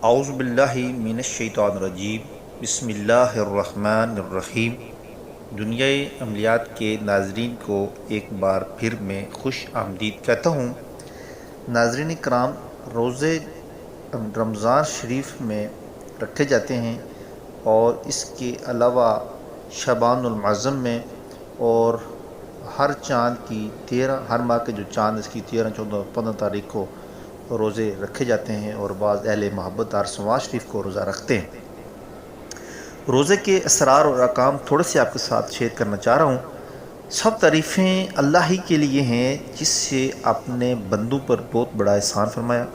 اعوذ باللہ من الشیطان الرجیم بسم اللہ الرحمن الرحیم۔ دنیائے عملیات کے ناظرین کو ایک بار پھر میں خوش آمدید کہتا ہوں۔ ناظرین کرام، روزے رمضان شریف میں رکھے جاتے ہیں اور اس کے علاوہ شعبان المعظم میں اور ہر چاند کی 13 ہر ماہ کے جو چاند اس کی 13، 14، 15 تاریخ کو روزے رکھے جاتے ہیں اور بعض اہل محبت رمضان شریف کو روزہ رکھتے ہیں۔ روزے کے اسرار اور احکام تھوڑے سے آپ کے ساتھ شیئر کرنا چاہ رہا ہوں۔ سب تعریفیں اللہ ہی کے لیے ہیں جس سے اپنے بندوں پر بہت بڑا احسان فرمایا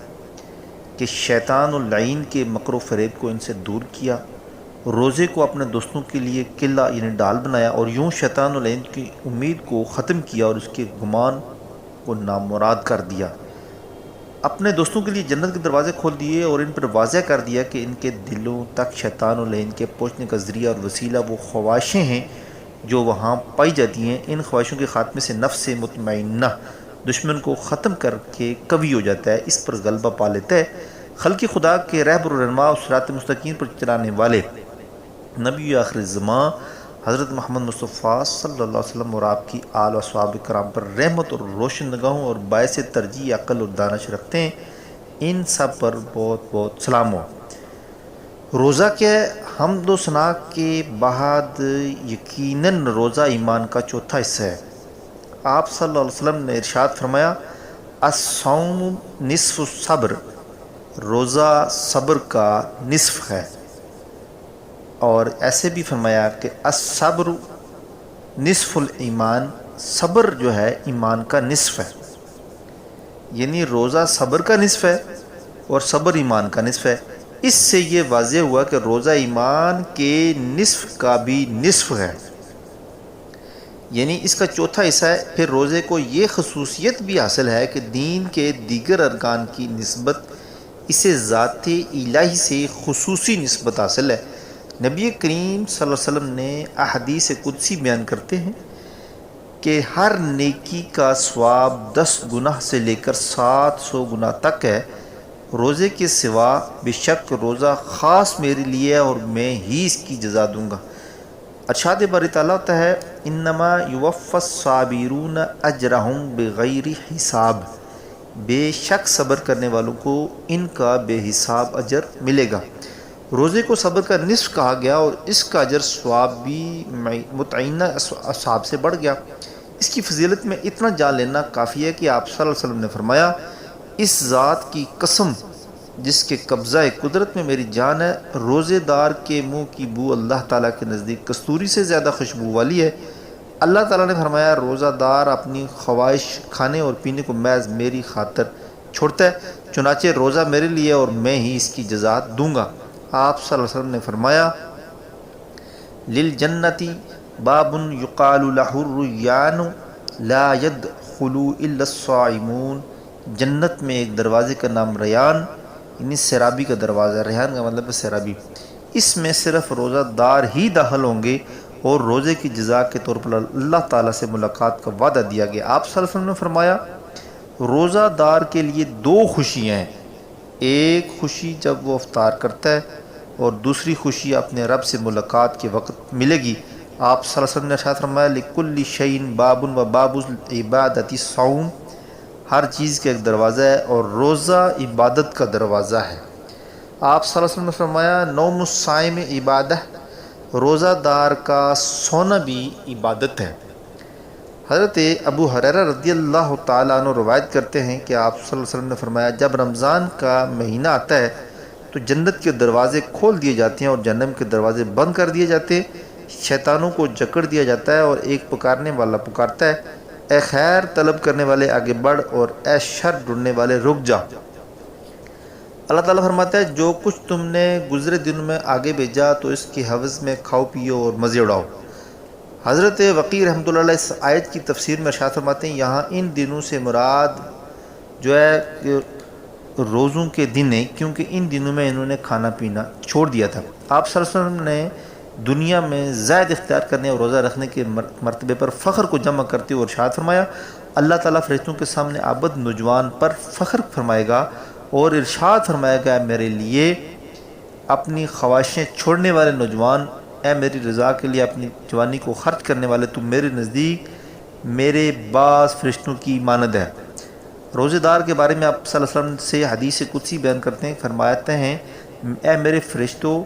کہ شیطان اللعین کے مکر و فریب کو ان سے دور کیا، روزے کو اپنے دوستوں کے لیے قلعہ یعنی ڈال بنایا اور یوں شیطان اللعین کی امید کو ختم کیا اور اس کے گمان کو نامراد کر دیا، اپنے دوستوں کے لیے جنت کے دروازے کھول دیے اور ان پر واضح کر دیا کہ ان کے دلوں تک شیطان اللعین کے پہنچنے کا ذریعہ اور وسیلہ وہ خواہشیں ہیں جو وہاں پائی جاتی ہیں۔ ان خواہشوں کے خاتمے سے نفس مطمئنہ دشمن کو ختم کر کے قوی ہو جاتا ہے، اس پر غلبہ پا لیتا ہے۔ خلق خدا کے رہبر و رہنما اور صراط مستقیم پر چلانے والے نبی آخر زمان حضرت محمد مصطفیٰ صلی اللہ علیہ وسلم اور آپ کی آل و اصحاب کرام پر رحمت اور روشن نگاہوں اور باعث ترجیح عقل اور دانش رکھتے ہیں، ان سب پر بہت بہت سلام ہو۔ روزہ کے حمد و ثنا کے بعد یقیناً روزہ ایمان کا چوتھا حصہ ہے۔ آپ صلی اللہ علیہ وسلم نے ارشاد فرمایا، الصوم نصف الصبر، روزہ صبر کا نصف ہے، اور ایسے بھی فرمایا کہ الصبر نصف الایمان، صبر جو ہے ایمان کا نصف ہے، یعنی روزہ صبر کا نصف ہے اور صبر ایمان کا نصف ہے۔ اس سے یہ واضح ہوا کہ روزہ ایمان کے نصف کا بھی نصف ہے، یعنی اس کا چوتھا حصہ ہے۔ پھر روزے کو یہ خصوصیت بھی حاصل ہے کہ دین کے دیگر ارکان کی نسبت اسے ذات الہی سے خصوصی نسبت حاصل ہے۔ نبی کریم صلی اللہ علیہ وسلم نے احادیث قدسی بیان کرتے ہیں کہ ہر نیکی کا ثواب 10 گناہ سے لے کر 700 گناہ تک ہے، روزے کے سوا بے شک روزہ خاص میرے لیے ہے اور میں ہی اس کی جزا دوں گا۔ ارشاد باری تعالیٰ ہوتا ہے، انما یوفی الصابرون اجرہم بغیر حساب، بے شک صبر کرنے والوں کو ان کا بے حساب اجر ملے گا۔ روزے کو صبر کا نصف کہا گیا اور اس کا اجر ثواب بھی متعینہ اصحاب سے بڑھ گیا۔ اس کی فضیلت میں اتنا جان لینا کافی ہے کہ آپ صلی اللہ علیہ وسلم نے فرمایا، اس ذات کی قسم جس کے قبضہ قدرت میں میری جان ہے، روزے دار کے منہ کی بو اللہ تعالیٰ کے نزدیک کستوری سے زیادہ خوشبو والی ہے۔ اللہ تعالیٰ نے فرمایا، روزہ دار اپنی خواہش کھانے اور پینے کو محض میری خاطر چھوڑتا ہے، چنانچہ روزہ میرے لیے اور میں ہی اس کی جزا دوں گا۔ آپ صلی اللہ علیہ وسلم نے فرمایا، للجنتی باب یقال لہ الریان لا یدخل الا الصائمون، جنت میں ایک دروازے کا نام ریان یعنی سیرابی کا دروازہ، ریحان کا مطلب ہے سیرابی، اس میں صرف روزہ دار ہی داخل ہوں گے اور روزے کی جزا کے طور پر اللہ تعالیٰ سے ملاقات کا وعدہ دیا گیا۔ آپ صلی اللہ علیہ وسلم نے فرمایا، روزہ دار کے لیے 2 خوشیاں ہیں، ایک خوشی جب وہ افطار کرتا ہے اور دوسری خوشی اپنے رب سے ملاقات کے وقت ملے گی۔ آپ صلی اللہ علیہ وسلم نے ارشاد فرمایا، لکل شیء باب و باب العبادۃ الصوم، ہر چیز کا ایک دروازہ ہے اور روزہ عبادت کا دروازہ ہے۔ آپ صلی اللہ علیہ وسلم نے فرمایا، نوم الصائم عبادہ، روزہ دار کا سونا بھی عبادت ہے۔ حضرت ابو ہریرہ رضی اللہ تعالیٰ عنہ روایت کرتے ہیں کہ آپ صلی اللہ علیہ وسلم نے فرمایا، جب رمضان کا مہینہ آتا ہے تو جنت کے دروازے کھول دیے جاتے ہیں اور جہنم کے دروازے بند کر دیے جاتے ہیں، شیطانوں کو جکڑ دیا جاتا ہے اور ایک پکارنے والا پکارتا ہے، اے خیر طلب کرنے والے آگے بڑھ اور اے شر ڈھونڈنے والے رک جا۔ اللہ تعالیٰ فرماتا ہے، جو کچھ تم نے گزرے دنوں میں آگے بھیجا تو اس کے حوض میں کھاؤ پیو اور مزے اڑاؤ۔ حضرت وقی رحمۃ اللہ علیہ اس آیت کی تفسیر میں ارشاد فرماتے ہیں، یہاں ان دنوں سے مراد جو ہے روزوں کے دن ہیں، کیونکہ ان دنوں میں انہوں نے کھانا پینا چھوڑ دیا تھا۔ آپ صلی اللہ علیہ وسلم نے دنیا میں زائد اختیار کرنے اور روزہ رکھنے کے مرتبے پر فخر کو جمع کرتے ہوئے ارشاد فرمایا، اللہ تعالیٰ فرشتوں کے سامنے عابد نوجوان پر فخر فرمائے گا اور ارشاد فرمائے گا، میرے لیے اپنی خواہشیں چھوڑنے والے نوجوان، اے میری رضا کے لیے اپنی جوانی کو خرچ کرنے والے، تم میرے نزدیک میرے بعض فرشتوں کی مانند ہے۔ روزے دار کے بارے میں آپ صلی اللہ علیہ وسلم سے حدیث قدسی بیان کرتے ہیں، فرماتے ہیں اے میرے فرشتوں،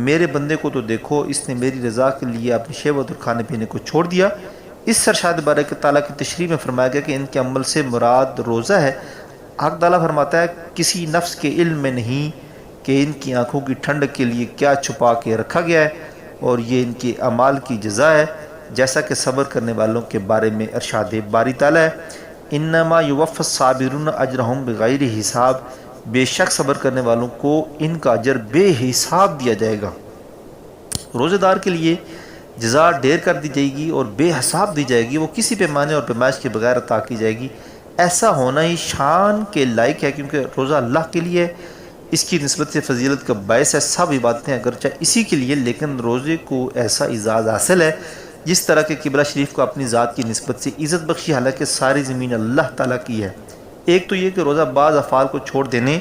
میرے بندے کو تو دیکھو، اس نے میری رضا کے لیے اپنی شہوت اور کھانے پینے کو چھوڑ دیا۔ اس سرشاد بارک تعالیٰ کی تشریح میں فرمایا گیا کہ ان کے عمل سے مراد روزہ ہے۔ حق تعالیٰ فرماتا ہے کسی نفس کے علم میں نہیں کہ ان کی آنکھوں کی ٹھنڈک کے لیے کیا چھپا کے رکھا گیا ہے، اور یہ ان کے اعمال کی جزا ہے، جیسا کہ صبر کرنے والوں کے بارے میں ارشاد باری تعالیٰ ہے، انما یوفی الصابرون اجرہم بغیر حساب، بے شک صبر کرنے والوں کو ان کا اجر بے حساب دیا جائے گا۔ روزہ دار کے لیے جزا ڈھیر کر دی جائے گی اور بے حساب دی جائے گی، وہ کسی پیمانے اور پیمائش کے بغیر عطا کی جائے گی۔ ایسا ہونا ہی شان کے لائق ہے، کیونکہ روزہ اللہ کے لیے، اس کی نسبت سے فضیلت کا باعث ہے۔ سب عبادتیں اگرچہ اسی کے لیے، لیکن روزے کو ایسا اعزاز حاصل ہے جس طرح کہ قبلہ شریف کو اپنی ذات کی نسبت سے عزت بخشی، حالانکہ ساری زمین اللہ تعالیٰ کی ہے۔ ایک تو یہ کہ روزہ بعض افعال کو چھوڑ دینے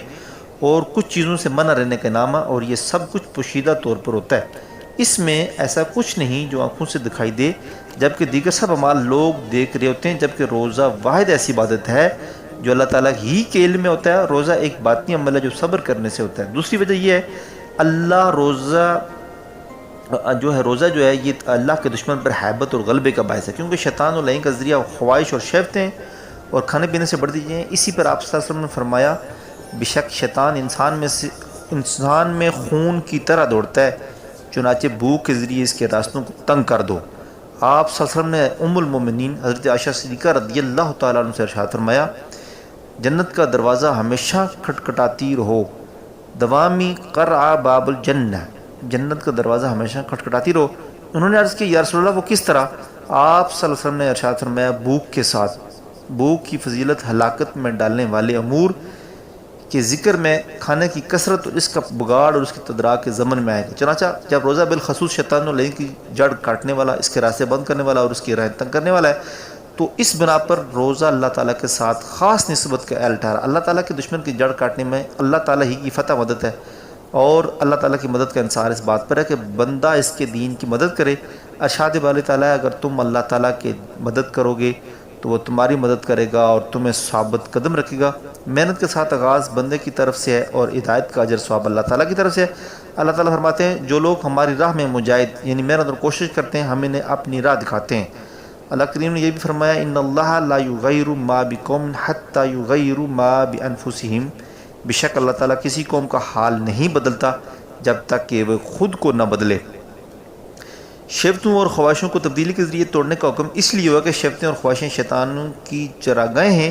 اور کچھ چیزوں سے منع رہنے کا نام ہے، اور یہ سب کچھ پوشیدہ طور پر ہوتا ہے۔ اس میں ایسا کچھ نہیں جو آنکھوں سے دکھائی دے، جبکہ دیگر سب اعمال لوگ دیکھ رہے ہوتے ہیں، جبکہ روزہ واحد ایسی عبادت ہے جو اللہ تعالیٰ ہی کے علم میں ہوتا ہے۔ روزہ ایک باطنی عمل ہے جو صبر کرنے سے ہوتا ہے۔ دوسری وجہ یہ ہے اللہ روزہ جو ہے یہ اللہ کے دشمن پر ہیبت اور غلبے کا باعث ہے، کیونکہ شیطان و لعین کا ذریعہ خواہش اور شہوتیں اور کھانے پینے سے بڑھ دیجیے ہیں۔ اسی پر آپ صلی اللہ علیہ وسلم نے فرمایا بے شک شیطان انسان میں خون کی طرح دوڑتا ہے، چنانچہ بھوک کے ذریعے اس کے راستوں کو تنگ کر دو۔ آپ صلی اللہ علیہ وسلم نے ام المومنین حضرت عائشہ صدیقہ رضی اللہ تعالیٰ عنہ سے ارشاد فرمایا جنت کا دروازہ ہمیشہ کھٹکھٹاتی رہو، دوامی قرع باب الجنہ، جنت کا دروازہ ہمیشہ کھٹکھٹاتی رہو۔ انہوں نے عرض کی یا رسول اللہ وہ کس طرح؟ آپ صلی اللہ علیہ وسلم نے ارشاد فرمایا بھوک کے ساتھ۔ بھوک کی فضیلت ہلاکت میں ڈالنے والے امور کے ذکر میں کھانے کی کثرت اور اس کا بگاڑ اور اس کی تدراک کے ضمن میں آئے گا۔ چنانچہ جب روزہ بالخصوص شیطان و لعین کی جڑ کاٹنے والا، اس کے راستے بند کرنے والا اور اس کی راہیں تنگ کرنے والا ہے، تو اس بنا پر روزہ اللہ تعالیٰ کے ساتھ خاص نسبت کا اہل ٹھہرا۔ اللہ تعالیٰ کے دشمن کی جڑ کاٹنے میں اللہ تعالیٰ ہی کی فتح مدد ہے، اور اللہ تعالیٰ کی مدد کا انصار اس بات پر ہے کہ بندہ اس کے دین کی مدد کرے۔ ارشاد باری تعالیٰ اگر تم اللہ تعالیٰ کی مدد کرو گے تو وہ تمہاری مدد کرے گا اور تمہیں ثابت قدم رکھے گا۔ محنت کے ساتھ آغاز بندے کی طرف سے ہے اور ہدایت کا اجر ثواب اللہ تعالیٰ کی طرف سے ہے۔ اللہ تعالیٰ فرماتے ہیں جو لوگ ہماری راہ میں مجاہد یعنی محنت اور کوشش کرتے ہیں، ہم انہیں اپنی راہ دکھاتے ہیں۔ اللہ کریم نے یہ بھی فرمایا ان اللہ لا یغیر ما بقوم حتی یغیروا ما بانفسہم، بے شک اللہ تعالیٰ کسی قوم کا حال نہیں بدلتا جب تک کہ وہ خود کو نہ بدلے۔ شہوتوں اور خواہشوں کو تبدیلی کے ذریعے توڑنے کا حکم اس لیے ہوا کہ شہوتیں اور خواہشیں شیطانوں کی چراگاہیں ہیں،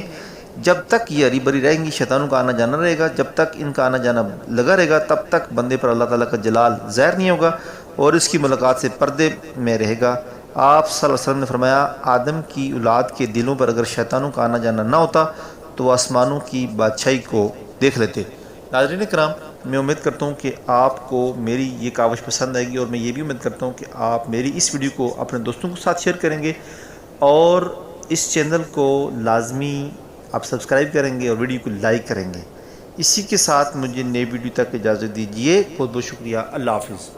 جب تک یہ ہری بھری رہیں گی صیطانوں کا آنا جانا رہے گا، جب تک ان کا آنا جانا لگا رہے گا تب تک بندے پر اللہ تعالیٰ کا جلال ظاہر نہیں ہوگا اور اس کی ملاقات سے پردے میں رہے گا۔ آپ صلی اللہ علیہ وسلم نے فرمایا آدم کی اولاد کے دلوں پر اگر شیطانوں کا آنا جانا نہ ہوتا تو وہ آسمانوں کی بادشاہی کو دیکھ لیتے۔ ناظرین کرام، میں امید کرتا ہوں کہ آپ کو میری یہ کاوش پسند آئے گی، اور میں یہ بھی امید کرتا ہوں کہ آپ میری اس ویڈیو کو اپنے دوستوں کے ساتھ شیئر کریں گے اور اس چینل کو لازمی آپ سبسکرائب کریں گے اور ویڈیو کو لائک کریں گے۔ اسی کے ساتھ مجھے نئی ویڈیو تک اجازت دیجیے۔ بہت بہت شکریہ۔ اللہ حافظ۔